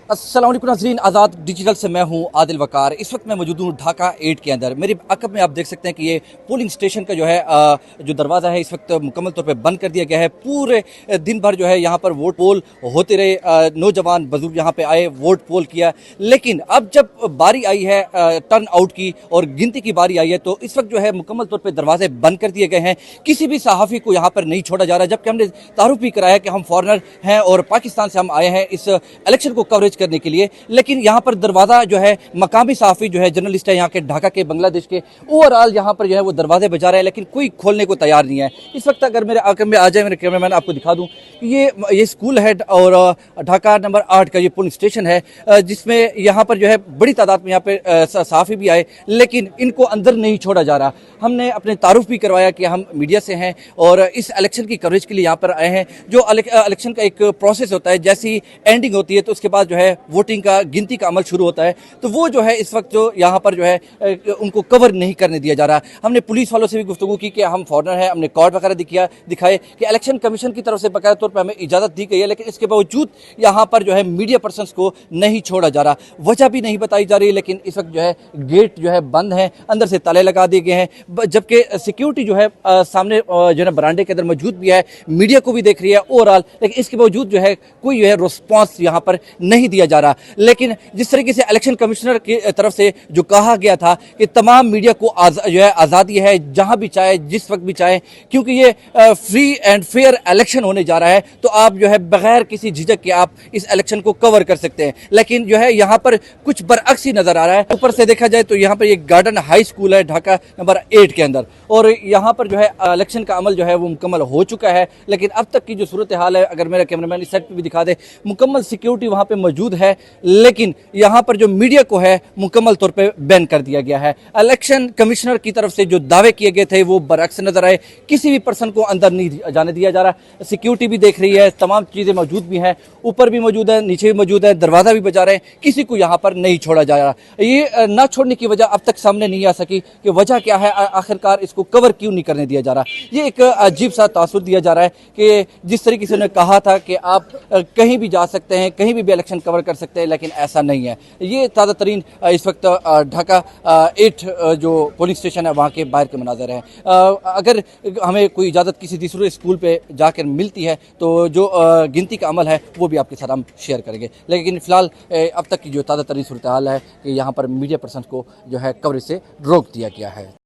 अस्सलाम वालेकुम नाज़रीन, आज़ाद डिजिटल से मैं हूं आदिल वकार। इस वक्त मैं मौजूद हूं ढाका 8 के अंदर। मेरे अकब में आप देख सकते हैं कि ये पोलिंग स्टेशन का जो है जो दरवाज़ा है इस वक्त मुकम्मल तौर पे बंद कर दिया गया है। पूरे दिन भर जो है यहाँ पर वोट पोल होते रहे, नौजवान बुजुर्ग यहाँ पे आए, वोट पोल किया। लेकिन अब जब बारी आई है टर्न आउट की और गिनती की बारी आई है तो इस वक्त जो है मुकम्मल तौर पर दरवाजे बंद कर दिए गए हैं। किसी भी सहाफ़ी को यहाँ पर नहीं छोड़ा जा रहा, जबकि हमने तारुफ भी कराया कि हम फॉरनर हैं और पाकिस्तान से हम आए हैं इस इलेक्शन को कवरेज करने के लिए। लेकिन यहाँ पर दरवाज़ा जो है मकामी सहाफ़ी जो है जर्नलिस्ट है यहाँ के ढाका के, बांग्लादेश के, ओवरऑल यहाँ पर जो है वो दरवाजे बजा रहे हैं, लेकिन कोई खोलने को तैयार नहीं है। इस वक्त अगर मेरे आकर में आ जाए, मेरे कैमरामैन आपको दिखा दूँ कि ये स्कूल है और ढाका नंबर 8 का ये पुलिस स्टेशन है, जिसमें यहाँ पर जो है बड़ी तादाद में यहाँ पे सहाफ़ी भी आए, लेकिन इनको अंदर नहीं छोड़ा जा रहा। हमने अपने तारुफ भी करवाया कि हम मीडिया से हैं और इस इलेक्शन की कवरेज के लिए यहाँ पर आए हैं। जो इलेक्शन का एक प्रोसेस होता है, जैसी एंडिंग होती है तो उसके बाद जो है वोटिंग का, गिनती का अमल शुरू होता है, तो वो जो है इस वक्त जो यहाँ पर जो है उनको कवर नहीं करने दिया जा रहा। हमने पुलिस वालों से भी गुफ्तगू की कि हम फॉरनर हैं, हमने कार्ड वगैरह दिखाए कि इलेक्शन कमीशन की तरफ से बाकायदा तौर पर हमें इजाज़त दी गई है, लेकिन इसके बावजूद यहाँ पर जो है मीडिया पर्सनस को नहीं छोड़ा जा रहा। वजह भी नहीं बताई जा रही, लेकिन इस वक्त जो है गेट जो है बंद है, अंदर से ताले लगा दिए गए हैं, जबकि सिक्योरिटी जो है सामने जो है बरामदे के अंदर मौजूद भी है, मीडिया को भी देख रही है ओवरऑल, लेकिन इसके बावजूद जो है कोई जो है रिस्पॉन्स यहाँ पर नहीं दिया जा रहा। लेकिन जिस तरीके से इलेक्शन कमिश्नर की तरफ से जो कहा गया था कि तमाम मीडिया को जो है आज़ादी है, जहां भी चाहे, जिस वक्त भी चाहे, क्योंकि ये फ्री एंड फेयर इलेक्शन होने जा रहा है, तो आप जो है बगैर किसी झिझक के आप इस इलेक्शन को कवर कर सकते हैं। लेकिन जो है यहाँ पर कुछ बरअक्स ही नजर आ रहा है। ऊपर से देखा जाए तो यहाँ पर एक गार्डन हाई स्कूल है ढाका नंबर 8 के अंदर, और यहाँ पर जो है इलेक्शन का अमल जो है वो मुकम्मल हो चुका है। लेकिन अब तक की जो सूरत हाल है, अगर मेरा कैमरामैन इस साइड पे भी दिखा दे, मुकम्मल सिक्योरिटी वहाँ पे मौजूद है, लेकिन यहाँ पर जो मीडिया को है मुकम्मल तौर पे बैन कर दिया गया है। इलेक्शन कमिश्नर की तरफ से जो दावे किए गए थे वो बरअक्स नजर आए। किसी भी पर्सन को अंदर नहीं जाने दिया जा रहा। सिक्योरिटी भी देख रही है, तमाम चीज़ें मौजूद भी हैं, ऊपर भी मौजूद है, नीचे भी मौजूद है, दरवाज़ा भी बजा रहे हैं, किसी को यहाँ पर नहीं छोड़ा जा रहा। ये ना छोड़ने की वजह अब तक सामने नहीं आ सकी कि वजह क्या है, आखिरकार इसको कवर क्यों नहीं करने दिया जा रहा। ये एक अजीब सा तासुर दिया जा रहा है कि जिस तरीके से उन्होंने कहा था कि आप कहीं भी जा सकते हैं, कहीं भी इलेक्शन कवर कर सकते हैं, लेकिन ऐसा नहीं है। ये ताज़ा तरीन इस वक्त ढाका 8 जो पोलिंग स्टेशन है वहाँ के बाहर के मनाज़र हैं। अगर हमें कोई इजाज़त किसी दूसरे स्कूल पे जाकर मिलती है तो जो गिनती का अमल है वो भी आपके साथ हम शेयर करेंगे। लेकिन फ़िलहाल अब तक की जो ताज़ा तरीन सूरत हाल है कि यहाँ पर मीडिया पर्सन को जो है कवरेज से रोक दिया गया है।